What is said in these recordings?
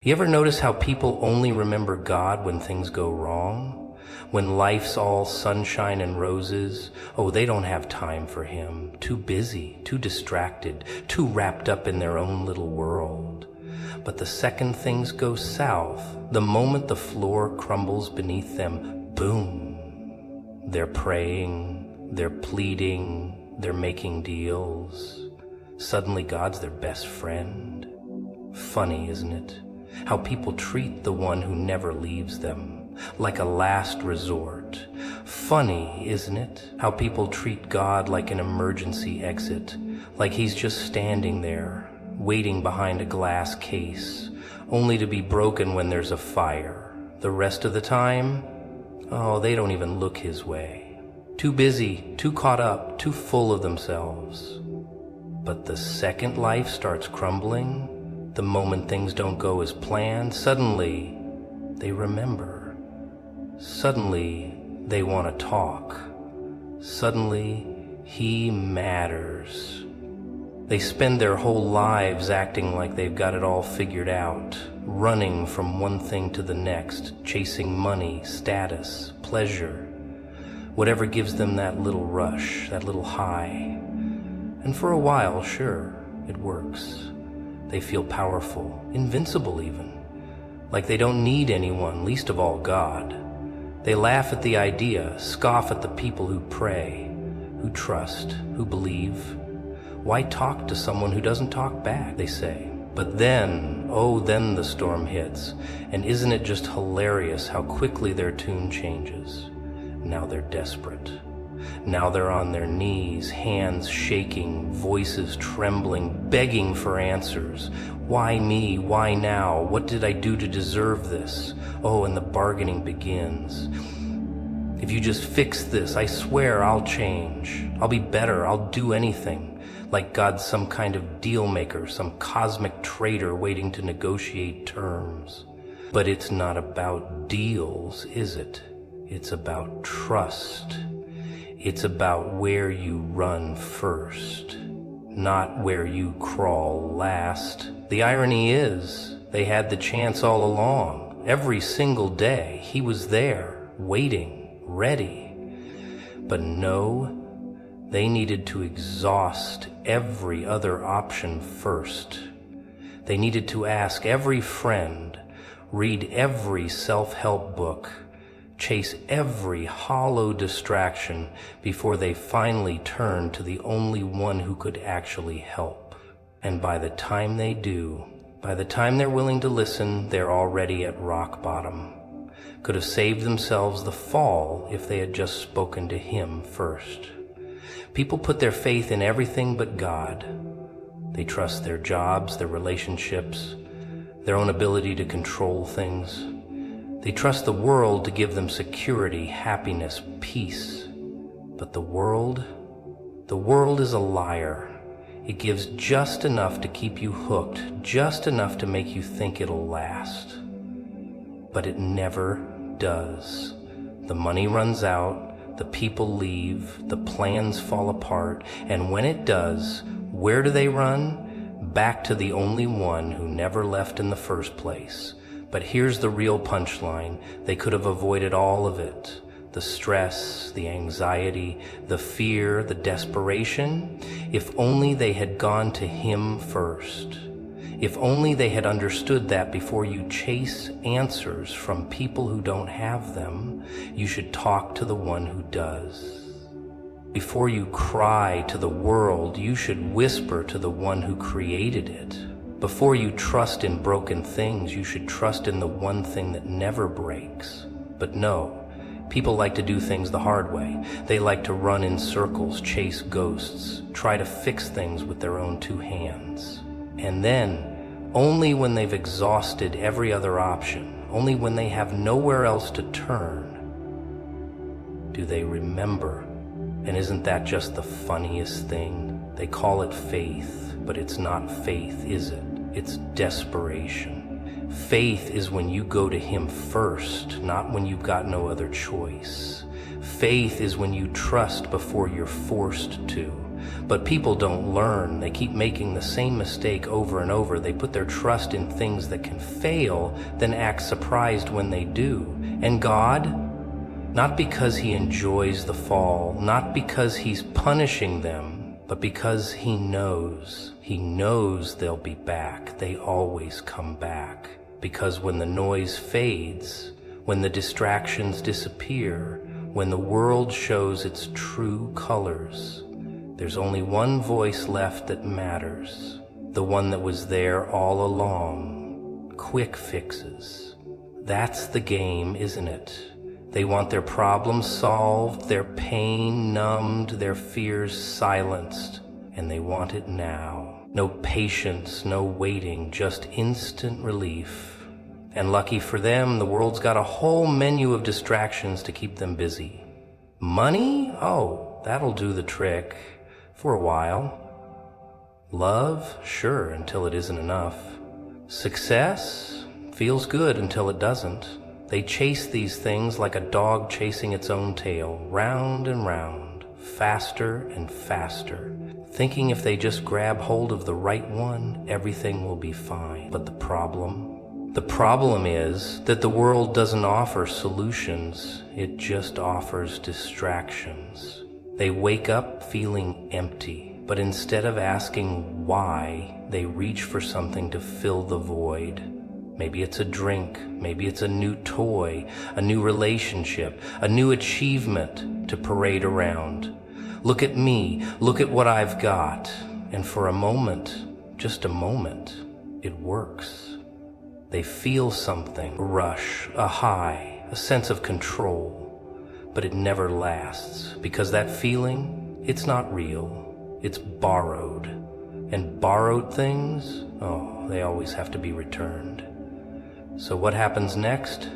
You ever notice how people only remember God when things go wrong? When life's all sunshine and roses? Oh, they don't have time for Him. Too busy, too distracted, too wrapped up in their own little world. But the second things go south, the moment the floor crumbles beneath them, boom. They're praying, they're pleading, they're making deals. Suddenly God's their best friend. Funny, isn't it? How people treat the one who never leaves them, like a last resort. Funny, isn't it? How people treat God like an emergency exit, like He's just standing there, waiting behind a glass case, only to be broken when there's a fire. The rest of the time, oh, they don't even look His way. Too busy, too caught up, too full of themselves. But the second life starts crumbling, the moment things don't go as planned, suddenly they remember. Suddenly they want to talk. Suddenly He matters. They spend their whole lives acting like they've got it all figured out, running from one thing to the next, chasing money, status, pleasure, whatever gives them that little rush, that little high. And for a while, sure, it works. They feel powerful, invincible even, like they don't need anyone, least of all God. They laugh at the idea, scoff at the people who pray, who trust, who believe. Why talk to someone who doesn't talk back, they say. But then, oh, then the storm hits, and isn't it just hilarious how quickly their tune changes? Now they're desperate. Now they're on their knees, hands shaking, voices trembling, begging for answers. Why me? Why now? What did I do to deserve this? Oh, and the bargaining begins. If you just fix this, I swear I'll change. I'll be better. I'll do anything. Like God's some kind of deal maker, some cosmic traitor waiting to negotiate terms. But it's not about deals, is it? It's about trust. It's about where you run first, not where you crawl last. The irony is, they had the chance all along. Every single day, He was there, waiting, ready. But no, they needed to exhaust every other option first. They needed to ask every friend, read every self-help book, chase every hollow distraction before they finally turn to the only one who could actually help. And by the time they do, by the time they're willing to listen, they're already at rock bottom. Could have saved themselves the fall if they had just spoken to Him first. People put their faith in everything but God. They trust their jobs, their relationships, their own ability to control things. They trust the world to give them security, happiness, peace. But the world is a liar. It gives just enough to keep you hooked, just enough to make you think it'll last. But it never does. The money runs out, the people leave, the plans fall apart, and when it does, where do they run? Back to the only one who never left in the first place. But here's the real punchline. They could have avoided all of it. The stress, the anxiety, the fear, the desperation, if only they had gone to Him first. If only they had understood that before you chase answers from people who don't have them, you should talk to the one who does. Before you cry to the world, you should whisper to the one who created it. Before you trust in broken things, you should trust in the one thing that never breaks. But no, people like to do things the hard way. They like to run in circles, chase ghosts, try to fix things with their own two hands. And then, only when they've exhausted every other option, only when they have nowhere else to turn, do they remember. And isn't that just the funniest thing? They call it faith, but it's not faith, is it? It's desperation. Faith is when you go to Him first, not when you've got no other choice. Faith is when you trust before you're forced to, But people don't learn. They keep making the same mistake over and over. They put their trust in things that can fail, then act surprised when they do. And God, not because he enjoys the fall, not because he's punishing them, but because he knows they'll be back. They always come back. Because when the noise fades, when the distractions disappear, when the world shows its true colors, there's only one voice left that matters, the one that was there all along. Quick fixes. That's the game, isn't it? They want their problems solved, their pain numbed, their fears silenced, and they want it now. No patience, no waiting, just instant relief. And lucky for them, the world's got a whole menu of distractions to keep them busy. Money? Oh, that'll do the trick. For a while. Love? Sure, until it isn't enough. Success? Feels good until it doesn't. They chase these things like a dog chasing its own tail, round and round, faster and faster, thinking if they just grab hold of the right one, everything will be fine. But the problem is that the world doesn't offer solutions, it just offers distractions. They wake up feeling empty, but instead of asking why, they reach for something to fill the void. Maybe it's a drink, maybe it's a new toy, a new relationship, a new achievement to parade around. Look at me, look at what I've got. And for a moment, just a moment, it works. They feel something, a rush, a high, a sense of control. But it never lasts, because that feeling, it's not real, it's borrowed. And borrowed things, oh, they always have to be returned. So what happens next?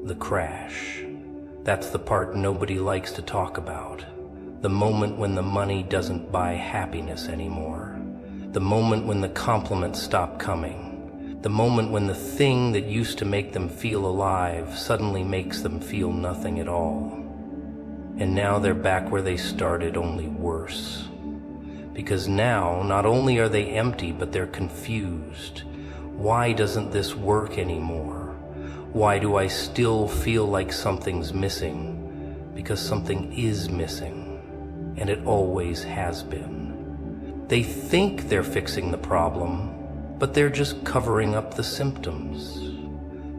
The crash. That's the part nobody likes to talk about. The moment when the money doesn't buy happiness anymore. The moment when the compliments stop coming. The moment when the thing that used to make them feel alive suddenly makes them feel nothing at all. And now they're back where they started, only worse. Because now, not only are they empty, but they're confused. Why doesn't this work anymore? Why do I still feel like something's missing? Because something is missing, and it always has been. They think they're fixing the problem, but they're just covering up the symptoms.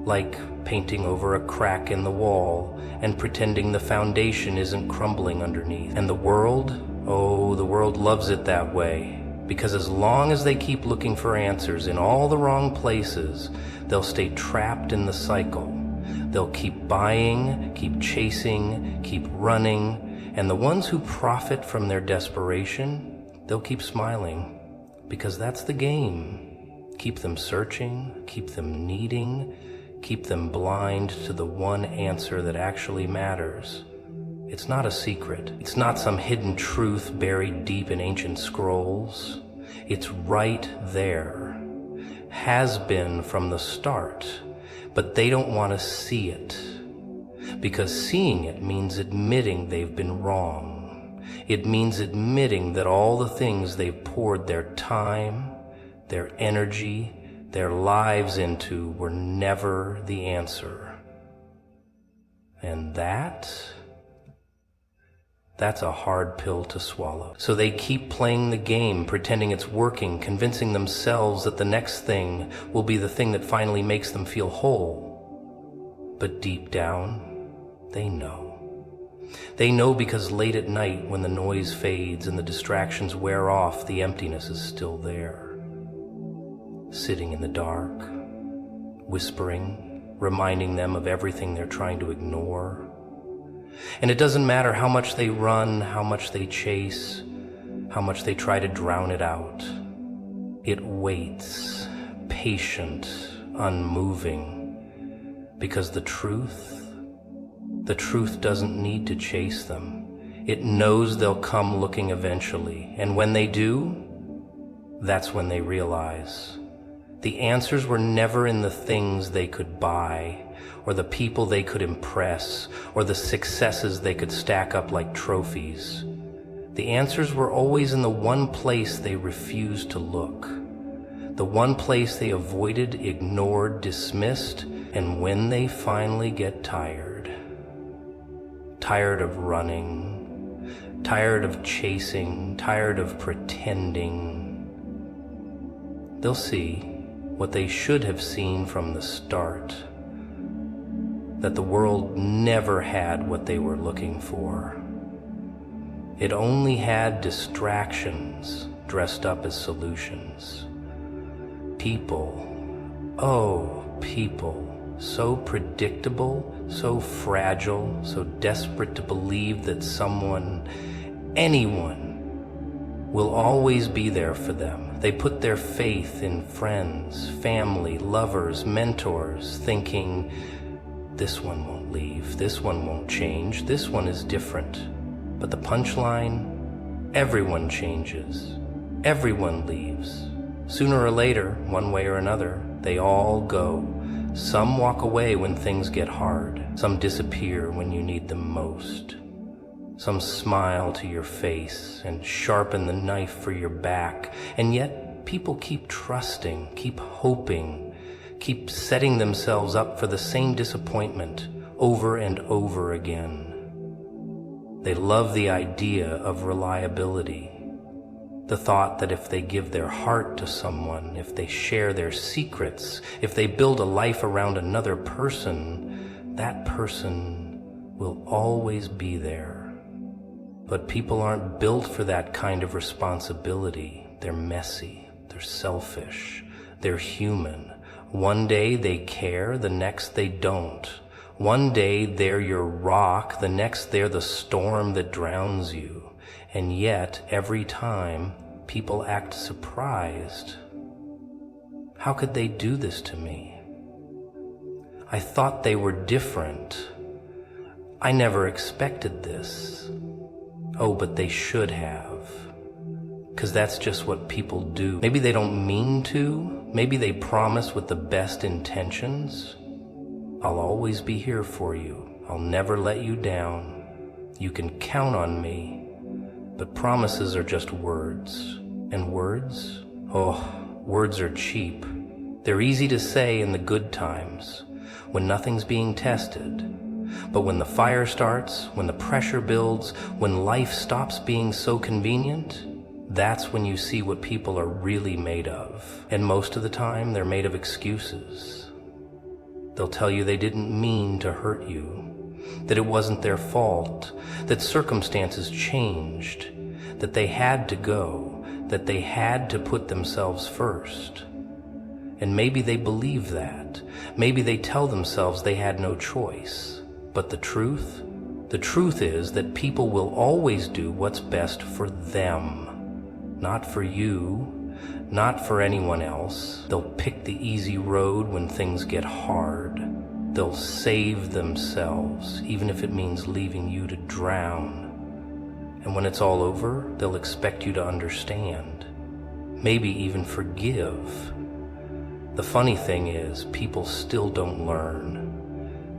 Like painting over a crack in the wall and pretending the foundation isn't crumbling underneath. And the world? Oh, the world loves it that way. Because as long as they keep looking for answers in all the wrong places, they'll stay trapped in the cycle. They'll keep buying, keep chasing, keep running, and the ones who profit from their desperation, they'll keep smiling. Because that's the game. Keep them searching, keep them needing, keep them blind to the one answer that actually matters. It's not a secret. It's not some hidden truth buried deep in ancient scrolls. It's right there. Has been from the start, but they don't want to see it. Because seeing it means admitting they've been wrong. It means admitting that all the things they've poured their time, their energy, their lives into were never the answer. And that's a hard pill to swallow. So they keep playing the game, pretending it's working, convincing themselves that the next thing will be the thing that finally makes them feel whole. But deep down, they know. They know because late at night, when the noise fades and the distractions wear off, the emptiness is still there. Sitting in the dark, whispering, reminding them of everything they're trying to ignore. And it doesn't matter how much they run, how much they chase, how much they try to drown it out. It waits, patient, unmoving, because the truth doesn't need to chase them. It knows they'll come looking eventually, and when they do, that's when they realize. The answers were never in the things they could buy, or the people they could impress, or the successes they could stack up like trophies. The answers were always in the one place they refused to look, the one place they avoided, ignored, dismissed, and when they finally get tired of running, tired of chasing, tired of pretending, they'll see what they should have seen from the start, that the world never had what they were looking for. It only had distractions dressed up as solutions. People, oh, people, so predictable, so fragile, so desperate to believe that someone, anyone, will always be there for them. They put their faith in friends, family, lovers, mentors, thinking, this one won't leave, this one won't change, this one is different. But the punchline, everyone changes, everyone leaves. Sooner or later, one way or another, they all go. Some walk away when things get hard. Some disappear when you need them most. Some smile to your face and sharpen the knife for your back. And yet, people keep trusting, keep hoping, keep setting themselves up for the same disappointment over and over again. They love the idea of reliability. The thought that if they give their heart to someone, if they share their secrets, if they build a life around another person, that person will always be there. But people aren't built for that kind of responsibility. They're messy, they're selfish, they're human. One day they care, the next they don't. One day they're your rock, the next they're the storm that drowns you. And yet, every time, people act surprised. How could they do this to me? I thought they were different. I never expected this. Oh, but they should have. 'Cause that's just what people do. Maybe they don't mean to. Maybe they promise with the best intentions. I'll always be here for you. I'll never let you down. You can count on me. But promises are just words. And words? Oh, words are cheap. They're easy to say in the good times, when nothing's being tested. But when the fire starts, when the pressure builds, when life stops being so convenient, that's when you see what people are really made of. And most of the time, they're made of excuses. They'll tell you they didn't mean to hurt you, that it wasn't their fault, that circumstances changed, that they had to go, that they had to put themselves first. And maybe they believe that. Maybe they tell themselves they had no choice. But the truth is that people will always do what's best for them, not for you, not for anyone else. They'll pick the easy road when things get hard. They'll save themselves, even if it means leaving you to drown. And when it's all over, they'll expect you to understand, maybe even forgive. The funny thing is, people still don't learn.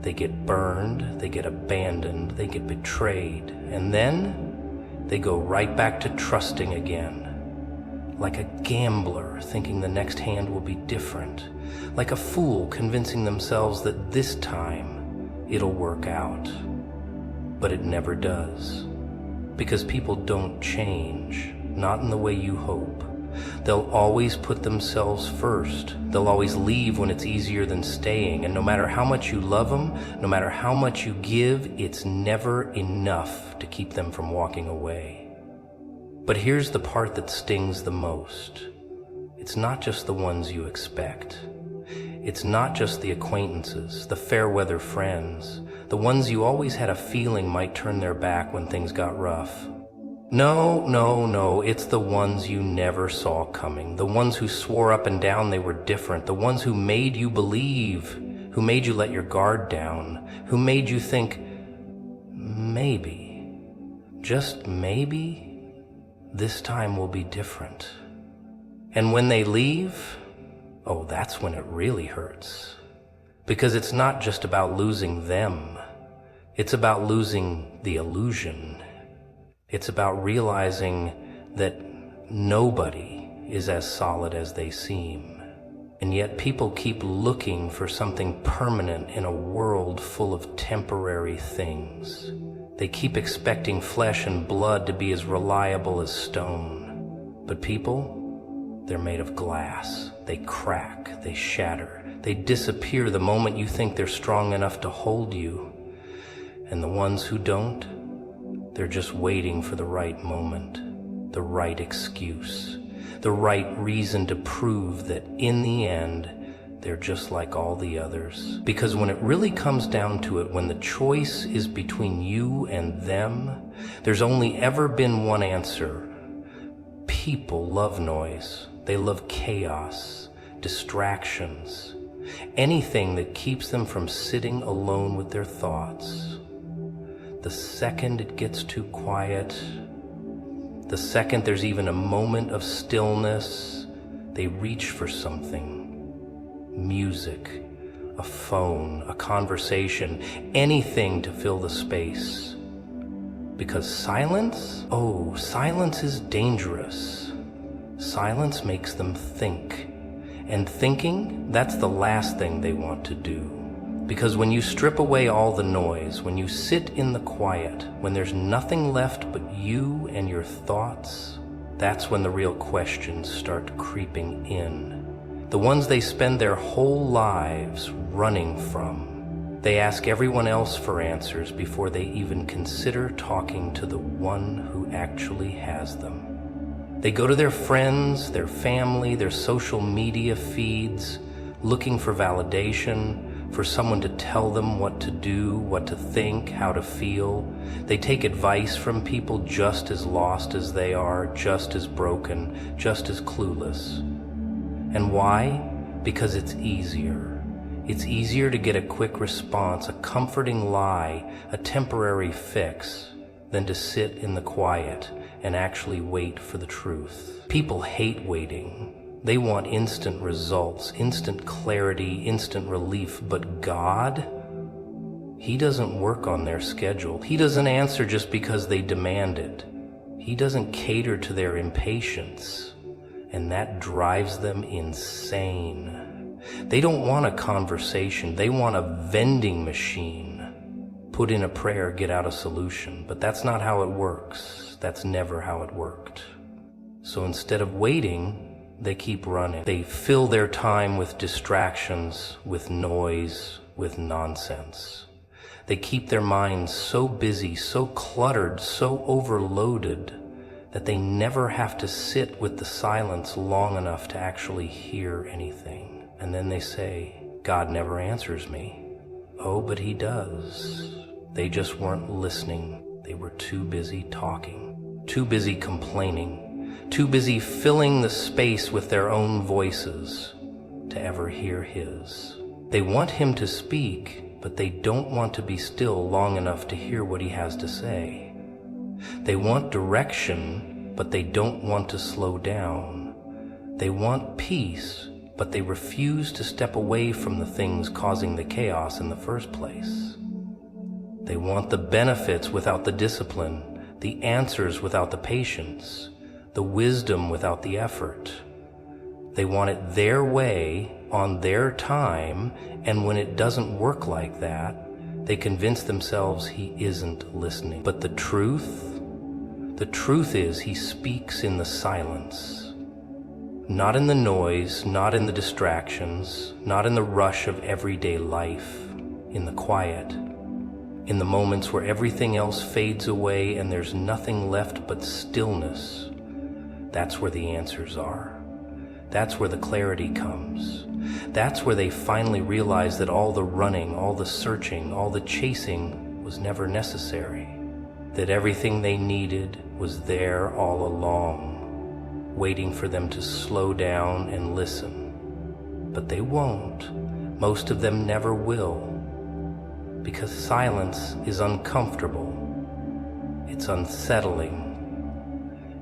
They get burned, they get abandoned, they get betrayed, and then they go right back to trusting again. Like a gambler thinking the next hand will be different. Like a fool convincing themselves that this time it'll work out. But it never does. Because people don't change, not in the way you hope. They'll always put themselves first. They'll always leave when it's easier than staying. And no matter how much you love them, no matter how much you give, it's never enough to keep them from walking away. But here's the part that stings the most. It's not just the ones you expect. It's not just the acquaintances, the fair-weather friends, the ones you always had a feeling might turn their back when things got rough. No, it's the ones you never saw coming, the ones who swore up and down they were different, the ones who made you believe, who made you let your guard down, who made you think, maybe, just maybe, this time will be different. And when they leave, oh, that's when it really hurts. Because it's not just about losing them. It's about losing the illusion. It's about realizing that nobody is as solid as they seem. And yet people keep looking for something permanent in a world full of temporary things. They keep expecting flesh and blood to be as reliable as stone. But people, they're made of glass. They crack, they shatter, they disappear the moment you think they're strong enough to hold you. And the ones who don't, they're just waiting for the right moment, the right excuse, the right reason to prove that in the end, they're just like all the others. Because when it really comes down to it, when the choice is between you and them, there's only ever been one answer. People love noise. They love chaos, distractions, anything that keeps them from sitting alone with their thoughts. The second it gets too quiet, the second there's even a moment of stillness, they reach for something. Music, a phone, a conversation, anything to fill the space. Because silence? Oh, silence is dangerous. Silence makes them think. And thinking, that's the last thing they want to do. Because when you strip away all the noise, when you sit in the quiet, when there's nothing left but you and your thoughts, that's when the real questions start creeping in. The ones they spend their whole lives running from. They ask everyone else for answers before they even consider talking to the one who actually has them. They go to their friends, their family, their social media feeds, looking for validation, for someone to tell them what to do, what to think, how to feel. They take advice from people just as lost as they are, just as broken, just as clueless. And why? Because it's easier. It's easier to get a quick response, a comforting lie, a temporary fix, than to sit in the quiet and actually wait for the truth. People hate waiting. They want instant results, instant clarity, instant relief. But God, He doesn't work on their schedule. He doesn't answer just because they demand it. He doesn't cater to their impatience. And that drives them insane. They don't want a conversation. They want a vending machine. Put in a prayer, get out a solution. But that's not how it works. That's never how it worked. So instead of waiting, they keep running. They fill their time with distractions, with noise, with nonsense. They keep their minds so busy, so cluttered, so overloaded, that they never have to sit with the silence long enough to actually hear anything. And then they say, God never answers me. Oh, but He does. They just weren't listening. They were too busy talking, too busy complaining, too busy filling the space with their own voices to ever hear His. They want Him to speak, but they don't want to be still long enough to hear what He has to say. They want direction, but they don't want to slow down. They want peace, but they refuse to step away from the things causing the chaos in the first place. They want the benefits without the discipline, the answers without the patience, the wisdom without the effort. They want it their way, on their time, and when it doesn't work like that, they convince themselves He isn't listening. But the truth is He speaks in the silence. Not in the noise, not in the distractions, not in the rush of everyday life, in the quiet, in the moments where everything else fades away and there's nothing left but stillness. That's where the answers are. That's where the clarity comes. That's where they finally realize that all the running, all the searching, all the chasing was never necessary. That everything they needed was there all along, waiting for them to slow down and listen. But they won't. Most of them never will. Because silence is uncomfortable. It's unsettling.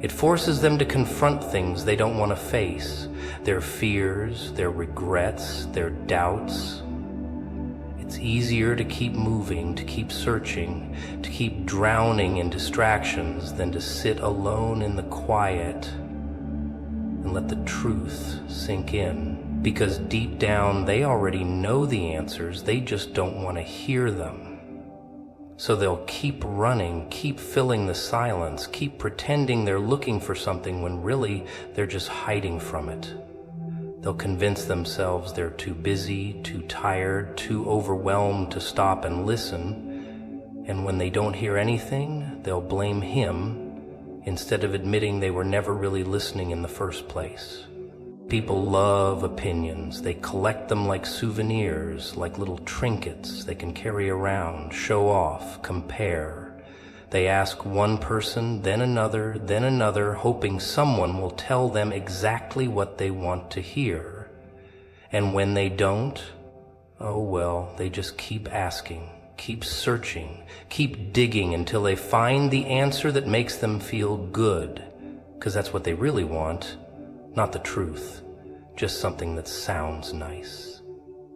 It forces them to confront things they don't want to face, their fears, their regrets, their doubts. It's easier to keep moving, to keep searching, to keep drowning in distractions than to sit alone in the quiet and let the truth sink in. Because deep down, they already know the answers, they just don't want to hear them. So they'll keep running, keep filling the silence, keep pretending they're looking for something when really they're just hiding from it. They'll convince themselves they're too busy, too tired, too overwhelmed to stop and listen. And when they don't hear anything, they'll blame him instead of admitting they were never really listening in the first place. People love opinions. They collect them like souvenirs, like little trinkets they can carry around, show off, compare. They ask one person, then another, hoping someone will tell them exactly what they want to hear. And when they don't, oh well, they just keep asking, keep searching, keep digging until they find the answer that makes them feel good. Because that's what they really want. Not the truth, just something that sounds nice,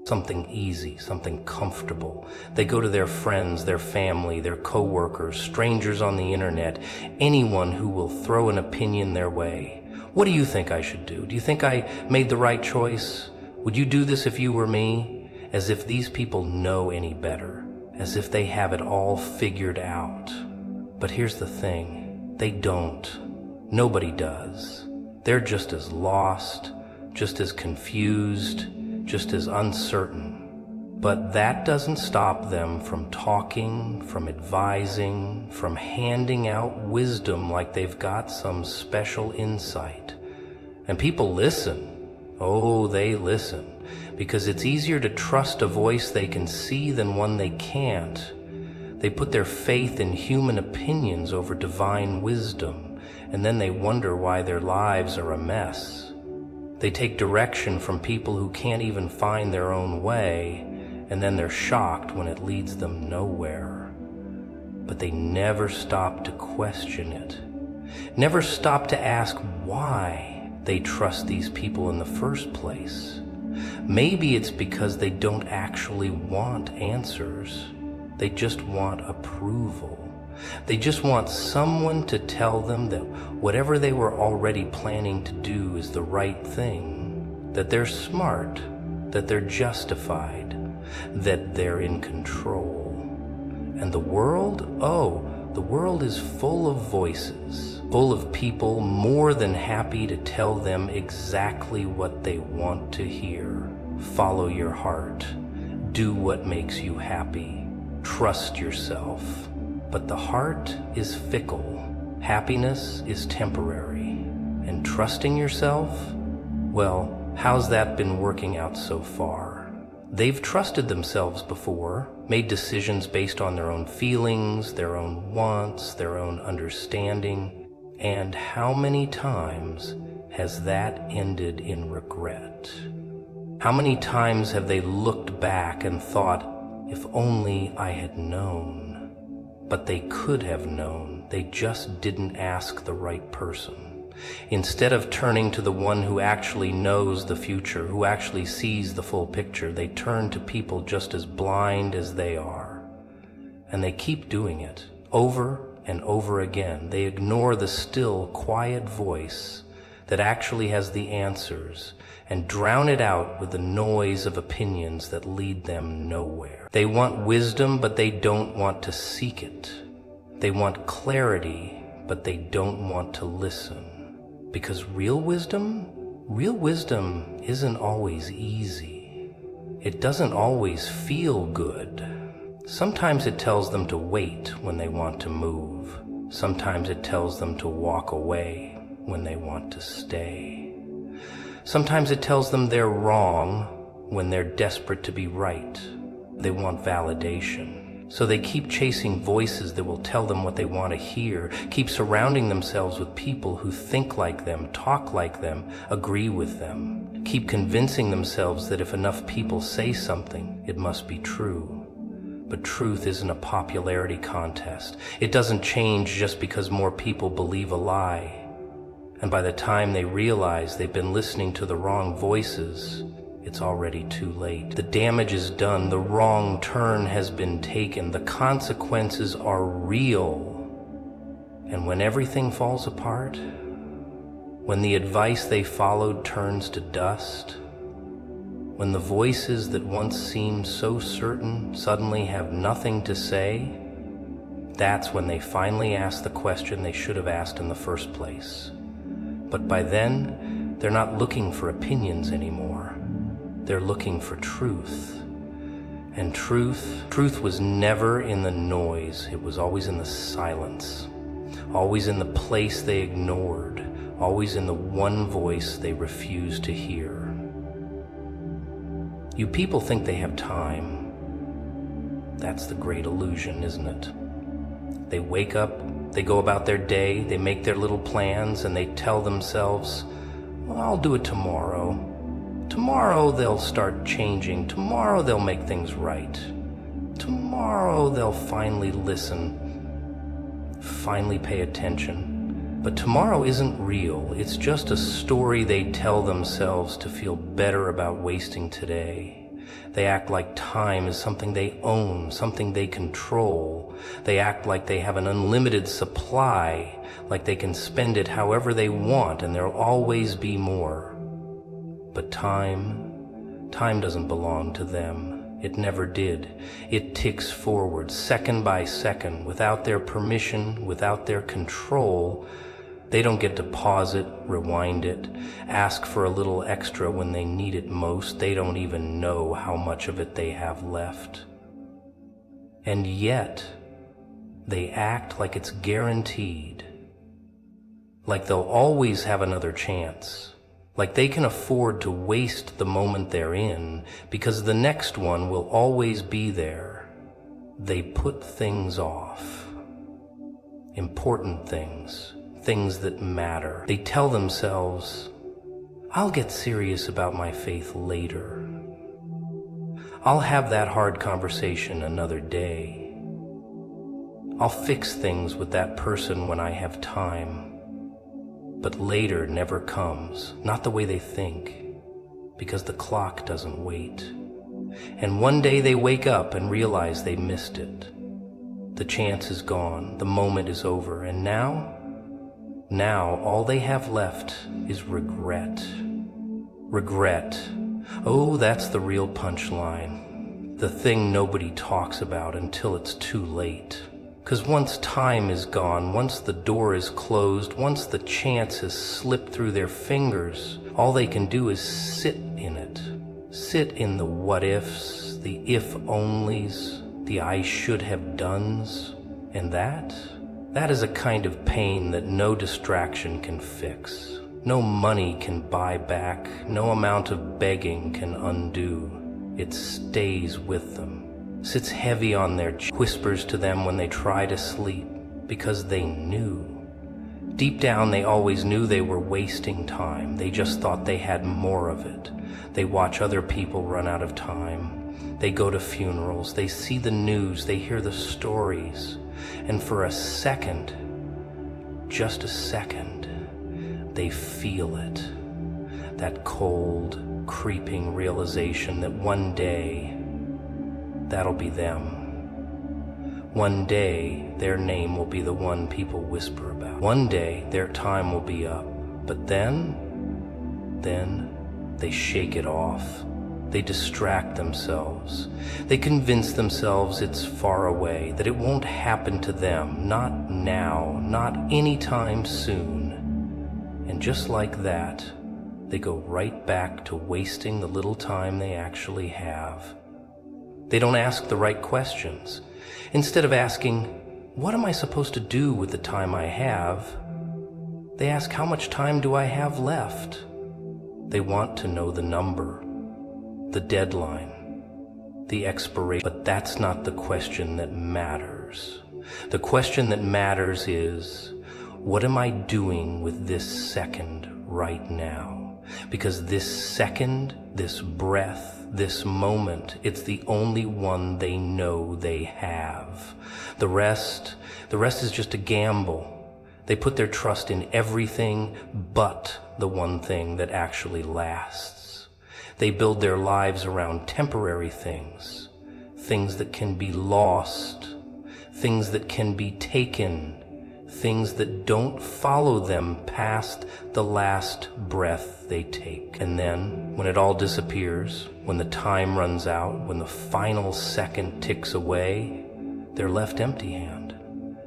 something easy, something comfortable. They go to their friends, their family, their coworkers, strangers on the internet, anyone who will throw an opinion their way. What do you think I should do? Do you think I made the right choice? Would you do this if you were me? As if these people know any better, as if they have it all figured out. But here's the thing, they don't. Nobody does. They're just as lost, just as confused, just as uncertain. But that doesn't stop them from talking, from advising, from handing out wisdom like they've got some special insight. And people listen. Oh, they listen. Because it's easier to trust a voice they can see than one they can't. They put their faith in human opinions over divine wisdom. And then they wonder why their lives are a mess. They take direction from people who can't even find their own way, and then they're shocked when it leads them nowhere. But they never stop to question it, never stop to ask why they trust these people in the first place. Maybe it's because they don't actually want answers. They just want approval. They just want someone to tell them that whatever they were already planning to do is the right thing, that they're smart, that they're justified, that they're in control. And the world, the world is full of voices, full of people more than happy to tell them exactly what they want to hear. Follow your heart. Do what makes you happy. Trust yourself. But the heart is fickle. Happiness is temporary. And trusting yourself? Well, how's that been working out so far? They've trusted themselves before, made decisions based on their own feelings, their own wants, their own understanding. And how many times has that ended in regret? How many times have they looked back and thought, if only I had known? But they could have known, they just didn't ask the right person. Instead of turning to the one who actually knows the future, who actually sees the full picture, they turn to people just as blind as they are. And they keep doing it, over and over again. They ignore the still, quiet voice that actually has the answers and drown it out with the noise of opinions that lead them nowhere. They want wisdom, but they don't want to seek it. They want clarity, but they don't want to listen. Because real wisdom isn't always easy. It doesn't always feel good. Sometimes it tells them to wait when they want to move. Sometimes it tells them to walk away when they want to stay. Sometimes it tells them they're wrong when they're desperate to be right. They want validation. So they keep chasing voices that will tell them what they want to hear, keep surrounding themselves with people who think like them, talk like them, agree with them, keep convincing themselves that if enough people say something, it must be true. But truth isn't a popularity contest. It doesn't change just because more people believe a lie. And by the time they realize they've been listening to the wrong voices, it's already too late. The damage is done, the wrong turn has been taken, the consequences are real. And when everything falls apart, when the advice they followed turns to dust, when the voices that once seemed so certain suddenly have nothing to say, that's when they finally ask the question they should have asked in the first place. But by then, they're not looking for opinions anymore. They're looking for truth. And truth was never in the noise. It was always in the silence, always in the place they ignored, always in the one voice they refused to hear. You people think they have time. That's the great illusion, isn't it? They wake up, they go about their day, they make their little plans, and they tell themselves, well, I'll do it tomorrow. Tomorrow they'll start changing. Tomorrow they'll make things right. Tomorrow they'll finally listen, finally pay attention. But tomorrow isn't real. It's just a story they tell themselves to feel better about wasting today. They act like time is something they own, something they control. They act like they have an unlimited supply, like they can spend it however they want and there'll always be more. But time doesn't belong to them. It never did. It ticks forward second by second without their permission, without their control. They don't get to pause it, rewind it, ask for a little extra when they need it most. They don't even know how much of it they have left. And yet, they act like it's guaranteed, like they'll always have another chance, like they can afford to waste the moment they're in because the next one will always be there. They put things off, important things. Things that matter. They tell themselves, I'll get serious about my faith later. I'll have that hard conversation another day. I'll fix things with that person when I have time. But later never comes, not the way they think, because the clock doesn't wait. And one day they wake up and realize they missed it. The chance is gone, the moment is over, and now all they have left is regret. Regret. Oh, that's the real punchline. The thing nobody talks about until it's too late. 'Cause once time is gone, once the door is closed, once the chance has slipped through their fingers, all they can do is sit in it. Sit in the what-ifs, the if-onlys, the I should have dones. And that is a kind of pain that no distraction can fix. No money can buy back, no amount of begging can undo. It stays with them, sits heavy on their chest, whispers to them when they try to sleep, because they knew. Deep down they always knew they were wasting time. They just thought they had more of it. They watch other people run out of time. They go to funerals, they see the news, they hear the stories. And for a second, just a second, they feel it. That cold, creeping realization that one day, that'll be them. One day, their name will be the one people whisper about. One day, their time will be up. But then they shake it off. They distract themselves. They convince themselves it's far away, that it won't happen to them, not now, not anytime soon. And just like that, they go right back to wasting the little time they actually have. They don't ask the right questions. Instead of asking, what am I supposed to do with the time I have? They ask, how much time do I have left? They want to know the number, the deadline, the expiration. But that's not the question that matters. The question that matters is, what am I doing with this second right now? Because this second, this breath, this moment, it's the only one they know they have. The rest is just a gamble. They put their trust in everything but the one thing that actually lasts. They build their lives around temporary things, things that can be lost, things that can be taken, things that don't follow them past the last breath they take. And then, when it all disappears, when the time runs out, when the final second ticks away, they're left empty-handed.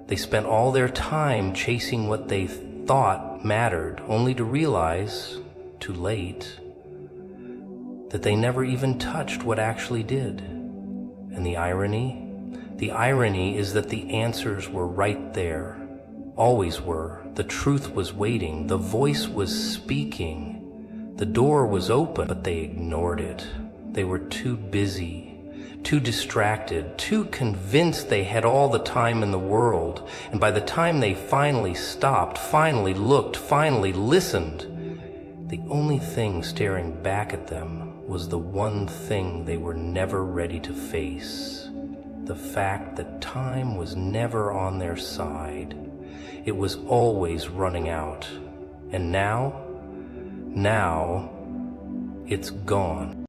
They spent all their time chasing what they thought mattered, only to realize, too late, that they never even touched what actually did. And the irony is that the answers were right there, always were. The truth was waiting, the voice was speaking, the door was open, but they ignored it. They were too busy, too distracted, too convinced they had all the time in the world. And by the time they finally stopped, finally looked, finally listened, the only thing staring back at them was the one thing they were never ready to face: the fact that time was never on their side. It was always running out. And now it's gone.